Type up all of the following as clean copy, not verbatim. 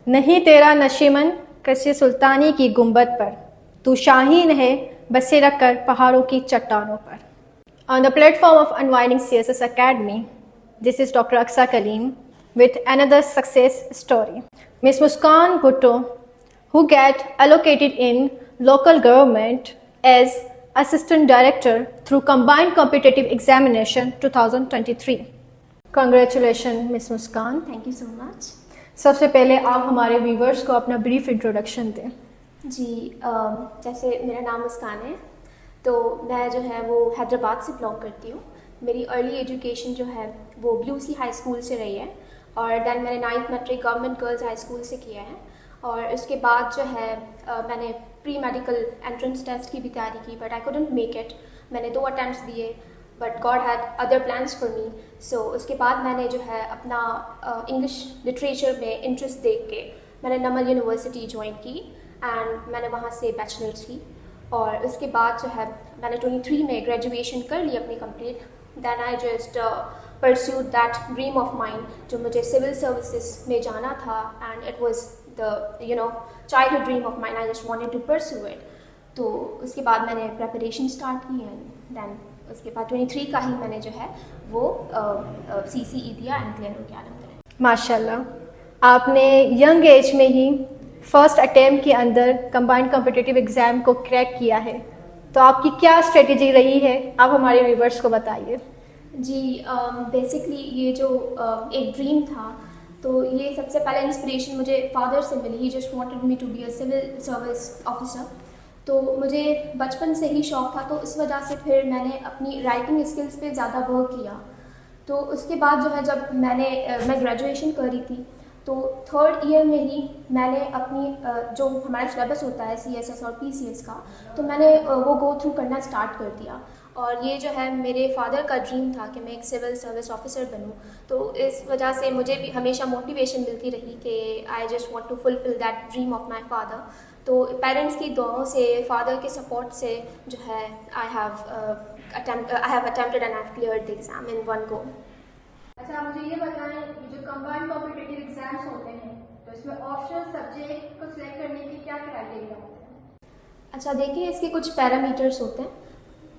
नहीं तेरा नशीमन कसे सुल्तानी की गुंबद पर, तू शाहीन है बसे रखकर पहाड़ों की चट्टानों पर. On the platform of Unwinding CSS Academy, this is Dr. Aksa Kaleem with another success story. Ms. Muskan Bhutto, who get allocated in local government as Assistant Director through Combined Competitive Examination 2023. Congratulations, Ms. Muskan. Thank you so much. सबसे पहले आप हमारे viewers को अपना brief introduction दें. जी जैसे मेरा नाम मुस्कान है, तो मैं जो है वो हैदराबाद से बिलोंग करती हूँ. मेरी अर्ली एजुकेशन जो है वो ब्लूसी हाई स्कूल से रही है, और देन मैंने 9th matric government girls high school से किया है. और उसके बाद जो है मैंने प्री मेडिकल एंट्रेंस टेस्ट की भी तैयारी की, but I couldn't make it. मैंने 2 अटैम्प्ट्स दिए, but God had other plans for me. So उसके बाद मैंने जो है अपना इंग्लिश लिटरेचर में इंटरेस्ट देख के मैंने नमल यूनिवर्सिटी ज्वाइन की, एंड मैंने वहाँ से बैचलर्स की. और उसके बाद जो है मैंने 23 में ग्रेजुएशन कर ली अपनी complete. Then I just pursued that dream of mind, जो मुझे सिविल सर्विसेज में जाना था, and it was the childhood dream of mind. I just wanted to pursue it. तो उसके बाद मैंने प्रेपरेशन स्टार्ट की, एंड देन उसके बाद 23 का ही मैंने जो है वो CCE दिया एंड क्लियर हो गया अलहमदुलिल्लाह. माशाल्लाह, आपने यंग एज में ही फर्स्ट अटेम्प्ट के अंदर कंबाइंड कॉम्पिटिटिव एग्ज़ाम को क्रैक किया है, तो आपकी क्या स्ट्रेटेजी रही है, आप हमारे व्यूवर्स को बताइए. जी बेसिकली ये जो एक ड्रीम था, तो ये सबसे पहले इंस्पिरेशन मुझे फादर से मिली. He just wanted me to be a civil service officer. तो मुझे बचपन से ही शौक़ था, तो इस वजह से फिर मैंने अपनी राइटिंग स्किल्स पे ज़्यादा वर्क किया. तो उसके बाद जो है जब मैं ग्रेजुएशन कर रही थी, तो 3rd ईयर में ही मैंने अपनी जो हमारा सिलेबस होता है CSS और PCS का, तो मैंने वो गो थ्रू करना स्टार्ट कर दिया. और ये जो है मेरे फादर का ड्रीम था कि मैं एक सिविल सर्विस ऑफिसर बनूं. तो इस वजह से मुझे भी हमेशा मोटिवेशन मिलती रही कि I just want to fulfil that dream of my father. तो पेरेंट्स की दुआओं से, फादर के सपोर्ट से जो है I have attempted and I have cleared the exam in one go. अच्छा, मुझे ये बताएं कि जो कंबाइंड कॉम्पिटिटिव एग्जाम्स होते हैं, तो इसमें ऑप्शनल सब्जेक्ट को सिलेक्ट करने के क्या क्राइटेरिया होते हैं? अच्छा देखिए, इसके कुछ पैरामीटर्स होते हैं.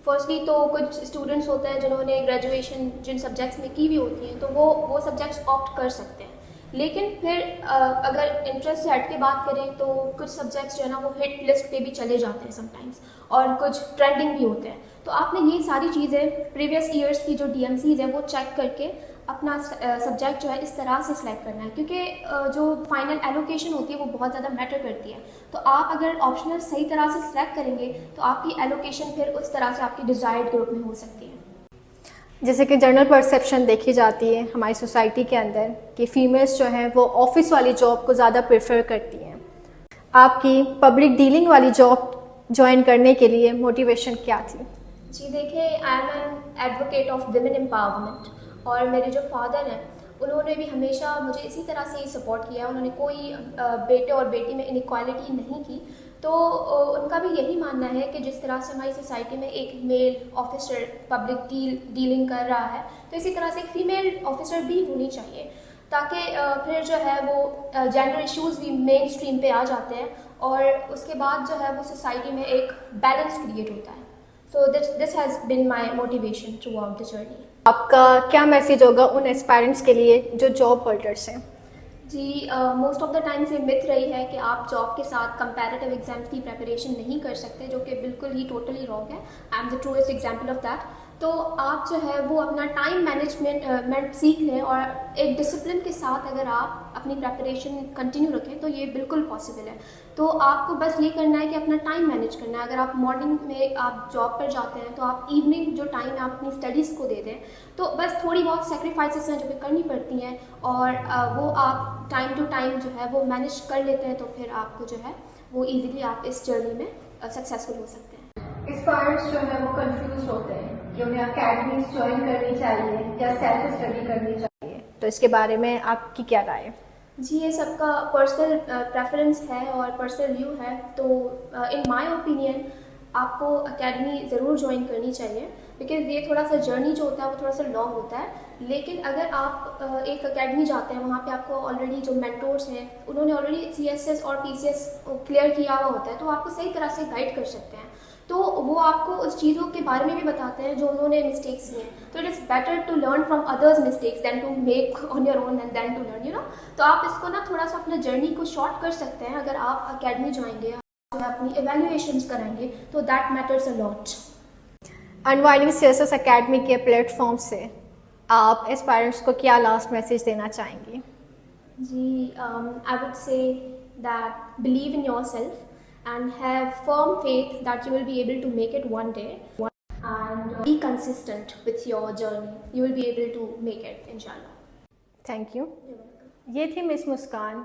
फर्स्टली तो कुछ स्टूडेंट्स होते हैं जिन्होंने ग्रेजुएशन जिन सब्जेक्ट्स में की हुई होती हैं, तो वो सब्जेक्ट्स ऑप्ट कर सकते हैं. लेकिन फिर अगर इंटरेस्ट से हट के बात करें, तो कुछ सब्जेक्ट्स जो है ना वो हिट लिस्ट पे भी चले जाते हैं समटाइम्स, और कुछ ट्रेंडिंग भी होते हैं. तो आपने ये सारी चीज़ें प्रीवियस ईयर्स की जो DMCs है वो चेक करके अपना सब्जेक्ट जो है इस तरह से सिलेक्ट करना है, क्योंकि जो फाइनल एलोकेशन होती है वो बहुत ज़्यादा मैटर करती है. तो आप अगर ऑप्शनल सही तरह से सिलेक्ट करेंगे, तो आपकी एलोकेशन फिर उस तरह से आपकी डिज़ायर्ड ग्रुप में हो सकती है. जैसे कि जनरल परसेप्शन देखी जाती है हमारी सोसाइटी के अंदर कि फ़ीमेल्स जो हैं वो ऑफिस वाली जॉब को ज़्यादा प्रेफर करती हैं. आपकी पब्लिक डीलिंग वाली जॉब ज्वाइन करने के लिए मोटिवेशन क्या थी? जी देखिए, I am an advocate of women empowerment, और मेरे जो फादर हैं उन्होंने भी हमेशा मुझे इसी तरह से ही सपोर्ट किया. उन्होंने कोई बेटे और बेटी में इनइक्वालिटी नहीं की. तो उनका भी यही मानना है कि जिस तरह से हमारी सोसाइटी में एक मेल ऑफिसर पब्लिक डीलिंग कर रहा है, तो इसी तरह से एक फ़ीमेल ऑफिसर भी होनी चाहिए, ताकि फिर जो है वो जेंडर इश्यूज़ भी मेन स्ट्रीम पे आ जाते हैं, और उसके बाद जो है वो सोसाइटी में एक बैलेंस क्रिएट होता है. So this has been my motivation through out the journey. आपका क्या मैसेज होगा उन एस्पायरेंट्स के लिए जो जॉब होल्डर्स हैं? जी मोस्ट ऑफ द टाइम्स ये मिथ रही है कि आप जॉब के साथ कंपैरेटिव एग्जाम्स की प्रिपरेशन नहीं कर सकते, जो कि बिल्कुल ही टोटली रॉन्ग है. I am the truest example of that. तो आप जो है वो अपना टाइम मैनेजमेंट सीख लें, और एक डिसिप्लिन के साथ अगर आप अपनी प्रिपरेशन कंटिन्यू रखें तो ये बिल्कुल पॉसिबल है. तो आपको बस ये करना है कि अपना टाइम मैनेज करना है. अगर आप मॉर्निंग में आप जॉब पर जाते हैं, तो आप इवनिंग जो टाइम है आप अपनी स्टडीज़ को दे दें. तो बस थोड़ी बहुत सेक्रीफाइसेस हैं जो कि करनी पड़ती हैं, और वो आप टाइम टू टाइम जो है वो मैनेज कर लेते हैं, तो फिर आपको जो है वो ईजिली आप इस जर्नी में सक्सेसफुल हो सकते हैं. एस्पायरेंट्स जो है वो कंफ्यूज होते हैं कि उन्हें अकेडमीज ज्वाइन करनी चाहिए या सेल्फ स्टडी करनी चाहिए, तो इसके बारे में आपकी क्या राय है? जी ये सबका पर्सनल प्रेफरेंस है और पर्सनल व्यू है. तो इन माय ओपिनियन आपको अकेडमी ज़रूर ज्वाइन करनी चाहिए, बिकॉज ये थोड़ा सा जर्नी जो होता है वो थोड़ा सा लॉन्ग होता है. लेकिन अगर आप आप एक अकेडमी जाते हैं, वहाँ पे आपको ऑलरेडी जो मेंटोर्स हैं उन्होंने ऑलरेडी CSS और PCS क्लियर किया हुआ होता है, तो आपको सही तरह से गाइड कर सकते हैं। तो वो आपको उस चीज़ों के बारे में भी बताते हैं जो उन्होंने मिस्टेक्स किए। तो it is better to learn from others mistakes than to make on your own and then to learn, you know. तो आप इसको ना थोड़ा सा अपने जर्नी को शॉर्ट कर सकते हैं अगर आप अकेडमी जाएंगे, अपनी एवेल्युएशंस कराएंगे, तो that matters a lot. Unwinding CSS academy के प्लेटफॉर्म से आप एस्पायरेंट्स को क्या लास्ट मैसेज देना चाहेंगी? जी, I would say that believe in yourself and have firm faith that you will be able to make it one day, and be consistent with your journey. You will be able to make it, inshallah. Thank you. You're welcome. ये थी miss मुस्कान।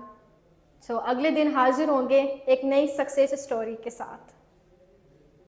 अगले दिन हाजिर होंगे एक नई success story के साथ।